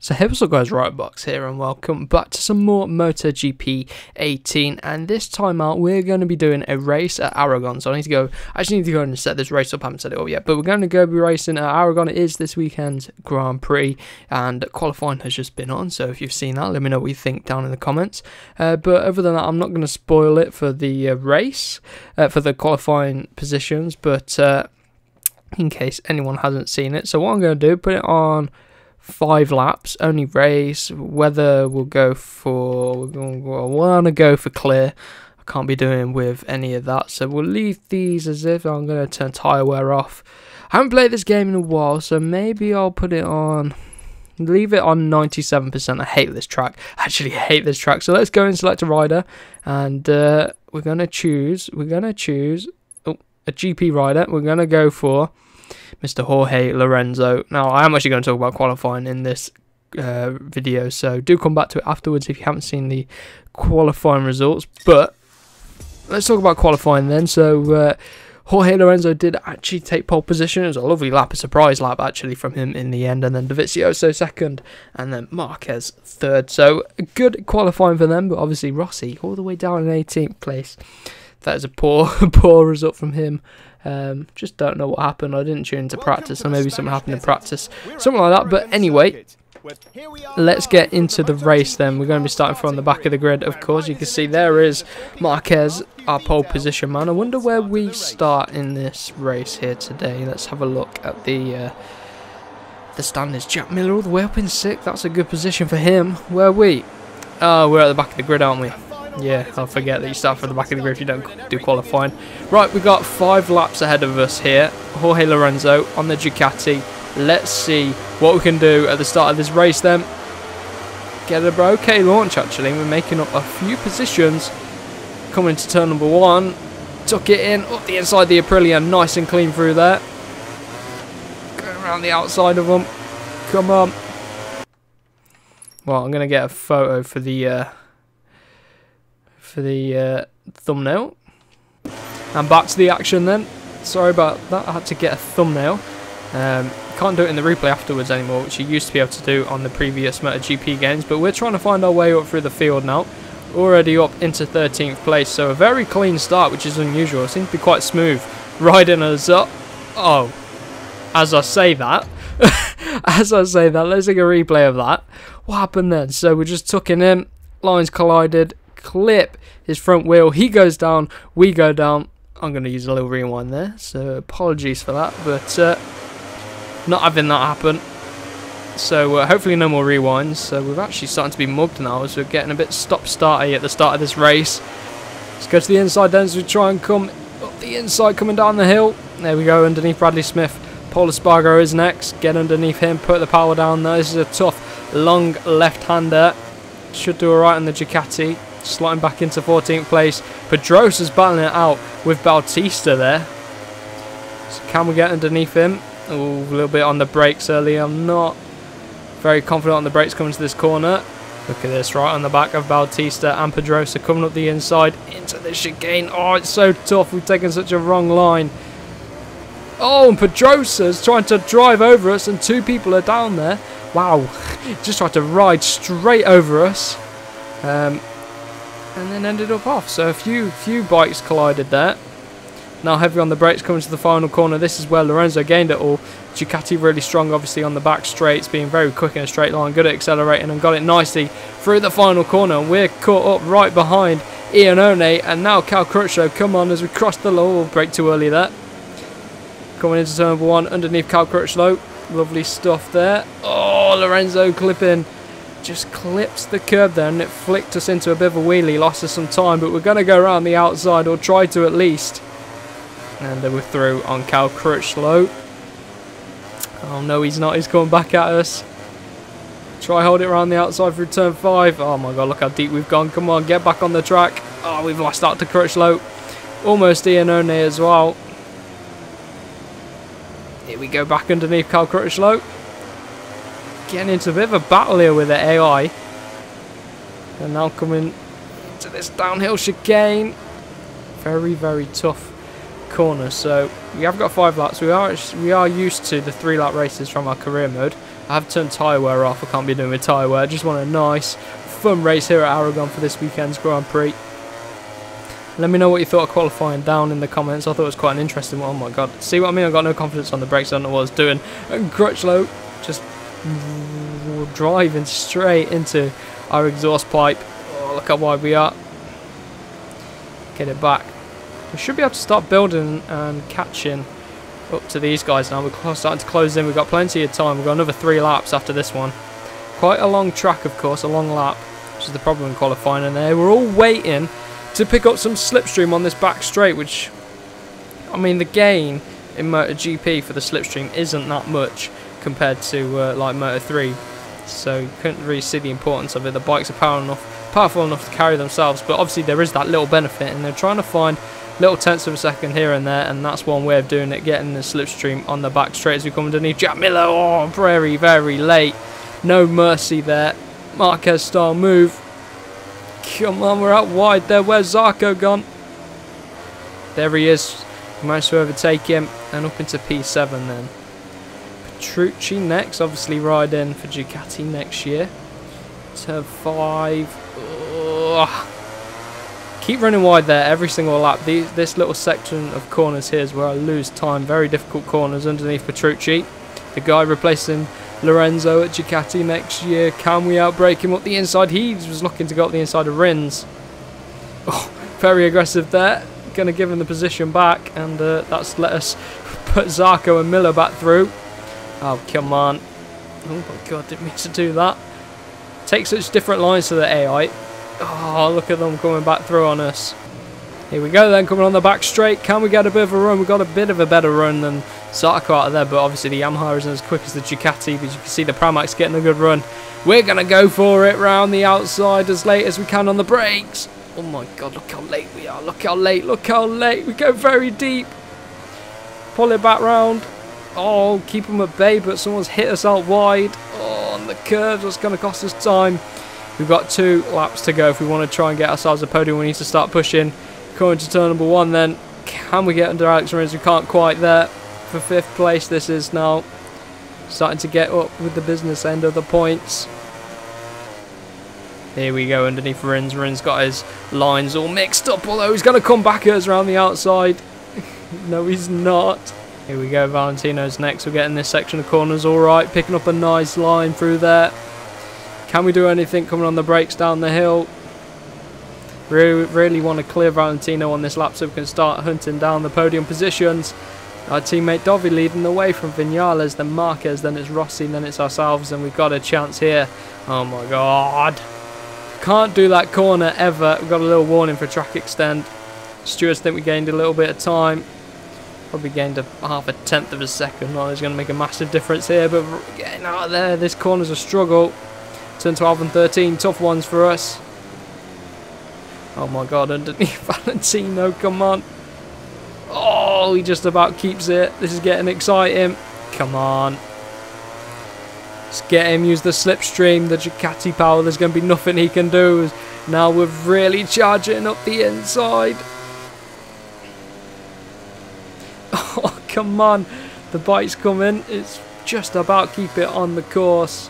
So hey, what's up guys, Rightbox here and welcome back to some more MotoGP 18, and this time out we're going to be doing a race at Aragon. So I need to go and set this race up. I haven't set it up yet, but we're going to go be racing at Aragon. It is this weekend's Grand Prix and qualifying has just been on, so if you've seen that, let me know what you think down in the comments. But other than that, I'm not going to spoil it for the race, for the qualifying positions, but in case anyone hasn't seen it. So what I'm going to do, put it on 5 laps, only race. Weather will go for, I want to go for clear. I can't be doing with any of that, so we'll leave these as if. I'm going to turn tyre wear off. I haven't played this game in a while, so maybe I'll put it on, leave it on 97%. I hate this track. I actually hate this track. So let's go and select a rider, and we're going to choose a GP rider. We're going to go for Mr. Jorge Lorenzo. Now, I am actually going to talk about qualifying in this video, so do come back to it afterwards if you haven't seen the qualifying results. But let's talk about qualifying then. So Jorge Lorenzo did actually take pole position. It was a lovely lap, a surprise lap actually from him in the end, and then Dovizioso second, and then Marquez third. So good qualifying for them, but obviously Rossi all the way down in 18th place. That is a poor result from him. Just don't know what happened. I didn't tune into practice, or maybe something happened in practice, something like that. But anyway, let's get into the race then. We're going to be starting from the back of the grid, of course. You can see there is Marquez, our pole position man. I wonder where we start in this race here today. Let's have a look at the standings. Jack Miller all the way up in 6th. That's a good position for him. Where are we? Oh, we're at the back of the grid, aren't we? Yeah, I'll forget that you start from the back of the grid if you don't do qualifying. Right, we've got 5 laps ahead of us here. Jorge Lorenzo on the Ducati. Let's see what we can do at the start of this race then. Get a okay launch actually. We're making up a few positions. Coming to turn number 1. Tuck it in, up the inside the Aprilia. Nice and clean through there. Going around the outside of them. Come on. Well, I'm going to get a photo for the thumbnail, and back to the action then. Sorry about that, I had to get a thumbnail. Can't do it in the replay afterwards anymore, which you used to be able to do on the previous MotoGP games, but we're trying to find our way up through the field now. Already up into 13th place, so a very clean start, which is unusual. It seems to be quite smooth riding us up. Oh, as I say that let's take a replay of that. What happened then? So we're just tucking in, lines collided, clip his front wheel, he goes down, we go down. I'm going to use a little rewind there, so apologies for that, but not having that happen. So hopefully no more rewinds. So we're actually starting to be mugged now, as we're getting a bit stop-starty at the start of this race. Let's go to the inside then as we try and come up the inside, coming down the hill. There we go, underneath Bradley Smith. Paul Espargaro is next, get underneath him, put the power down there. This is a tough long left-hander. Should do alright on the Ducati. Sliding back into 14th place. Pedrosa's battling it out with Bautista there. So can we get underneath him? Oh, a little bit on the brakes early. I'm not very confident on the brakes coming to this corner. Look at this, right on the back of Bautista and Pedrosa coming up the inside into the chicane. Oh, it's so tough. We've taken such a wrong line. Oh, and Pedrosa's trying to drive over us, and 2 people are down there. Wow, just tried to ride straight over us. And then ended up off. So a few bikes collided there. Now heavy on the brakes coming to the final corner. This is where Lorenzo gained it all. Ducati really strong obviously on the back straights, being very quick in a straight line, good at accelerating, and got it nicely through the final corner. And we're caught up right behind Iannone and now Cal Crutchlow. Come on as we cross the low. Brake too early there. Coming into turn number 1 underneath Cal Crutchlow. Lovely stuff there. Oh, Lorenzo clipping. Just clips the curb there, and it flicked us into a bit of a wheelie, lost us some time, but we're going to go around the outside, or try to at least. And then we're through on Cal Crutchlow. Oh no, he's not, he's coming back at us. Try hold it around the outside through turn 5. Oh my god, look how deep we've gone. Come on, get back on the track. Oh, we've lost out to Crutchlow. Almost Iannone as well. Here we go, back underneath Cal Crutchlow. Getting into a bit of a battle here with the AI. And now coming to this downhill chicane. Very, very tough corner. So we have got 5 laps. We are used to the 3 lap races from our career mode. I have turned tyre wear off. I can't be doing with tyre wear. I just want a nice, fun race here at Aragon for this weekend's Grand Prix. Let me know what you thought of qualifying down in the comments. I thought it was quite an interesting one. Oh my god. See what I mean? I've got no confidence on the brakes. I don't know what I was doing. And Crutchlow just driving straight into our exhaust pipe. Oh, look how wide we are. Get it back. We should be able to start building and catching up to these guys now. We're starting to close in. We've got plenty of time. We've got another 3 laps after this one. Quite a long track, of course. A long lap, which is the problem in qualifying. And we're all waiting to pick up some slipstream on this back straight, which, I mean, the gain in MotoGP for the slipstream isn't that much compared to like Moto3, so you couldn't really see the importance of it. The bikes are powerful enough to carry themselves, but obviously there is that little benefit, and they're trying to find little tenths of a second here and there, and that's one way of doing it, getting the slipstream on the back straight as we come underneath Jack Miller. Oh, very, very late. No mercy there. Marquez style move. Come on, we're out wide there. Where's Zarco gone? There he is. We managed to overtake him and up into P7 then. Petrucci next, obviously riding for Ducati next year. Turn 5. Ugh. Keep running wide there every single lap. This little section of corners here is where I lose time. Very difficult corners underneath Petrucci. The guy replacing Lorenzo at Ducati next year. Can we outbrake him up the inside? He was looking to go up the inside of Rins. Oh, very aggressive there. Going to give him the position back, and that's let us put Zarco and Miller back through. Oh, come on. Oh my god, didn't mean to do that. Take such different lines to the AI. Oh, look at them coming back through on us. Here we go then, coming on the back straight. Can we get a bit of a run? We've got a bit of a better run than Zarco out of there, but obviously the Yamaha isn't as quick as the Ducati, but you can see the Pramac getting a good run. We're going to go for it round the outside as late as we can on the brakes. Oh my god, look how late we are. Look how late, look how late. We go very deep. Pull it back round. Oh, keep them at bay, but someone's hit us out wide. Oh, on the curves, that's going to cost us time. We've got 2 laps to go if we want to try and get ourselves a podium. We need to start pushing. Coming to turn number 1 then. Can we get under Alex Rins? We can't quite there. For 5th place this is now. Starting to get up with the business end of the points. Here we go underneath Rins. Rins got his lines all mixed up, although he's going to come back at us around the outside. No, he's not. Here we go, Valentino's next. We're getting this section of corners alright. Picking up a nice line through there. Can we do anything coming on the brakes down the hill? Really want to clear Valentino on this lap so we can start hunting down the podium positions. Our teammate Dovi leading the way from Vinales, then Marquez, then it's Rossi, then it's ourselves, and we've got a chance here. Oh my god. Can't do that corner ever. We've got a little warning for track extend. Stewards think we gained a little bit of time. Probably gained a half a tenth of a second. Well, it's going to make a massive difference here, but getting out of there, this corner's a struggle. Turn 12 and 13, tough ones for us. Oh my god, underneath Valentino, come on. Oh, he just about keeps it. This is getting exciting. Come on. Let's get him, use the slipstream, the Ducati power. There's going to be nothing he can do. Now we're really charging up the inside. Oh, come on. The bike's coming. It's just about keep it on the course.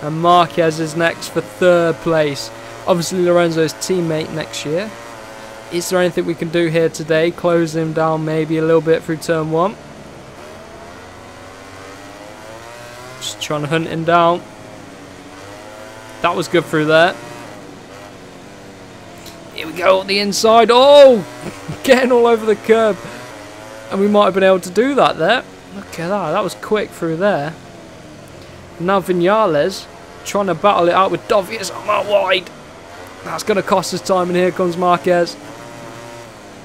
And Marquez is next for 3rd place. Obviously Lorenzo's teammate next year. Is there anything we can do here today? Close him down maybe a little bit through turn 1. Just trying to hunt him down. That was good through there. Here we go on the inside. Oh! Getting all over the curb. And we might have been able to do that there. Look at that. That was quick through there. Now Vinales trying to battle it out with Dovius. I'm out wide. That's going to cost us time, and here comes Marquez.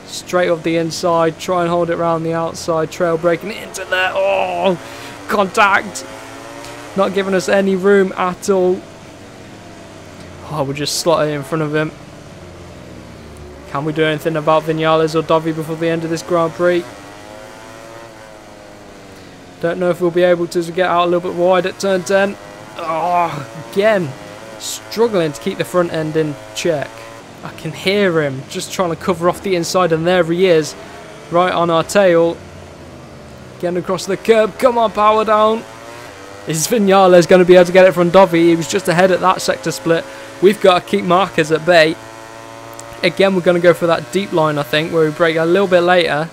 Straight up the inside, try and hold it around the outside, trail breaking into there. Oh, contact. Not giving us any room at all. Oh, we'll just slot it in front of him. Can we do anything about Vinales or Dovi before the end of this Grand Prix? Don't know if we'll be able to get out a little bit wide at turn 10. Oh, again. Struggling to keep the front end in check. I can hear him just trying to cover off the inside, and there he is, right on our tail. Getting across the curb. Come on, power down. Is Vinales going to be able to get it from Dovi? He was just ahead at that sector split. We've got to keep markers at bay. Again, we're going to go for that deep line, I think, where we break a little bit later.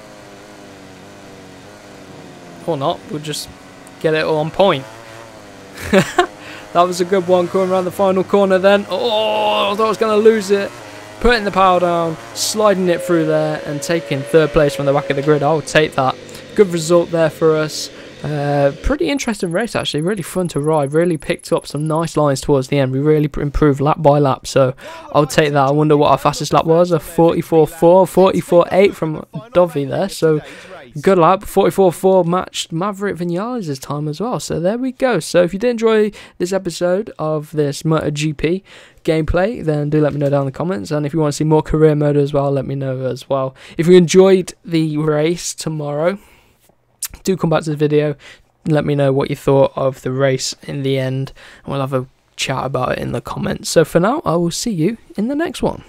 Or not. We'll just get it all on point. That was a good one, coming around the final corner then. Oh, I thought I was going to lose it. Putting the power down, sliding it through there, and taking third place from the back of the grid. I'll take that. Good result there for us. Pretty interesting race, actually. Really fun to ride. Really picked up some nice lines towards the end. We really improved lap by lap, so I'll take that. I wonder what our fastest lap was. A 44.4, 44.8 from Dovi there, so good lap. 44.4 matched Maverick Vinales' time as well, so there we go. So if you did enjoy this episode of this MotoGP gameplay, then do let me know down in the comments, and if you want to see more career mode as well, let me know as well. If you enjoyed the race tomorrow, do come back to the video and let me know what you thought of the race in the end, and we'll have a chat about it in the comments. So for now, I will see you in the next one.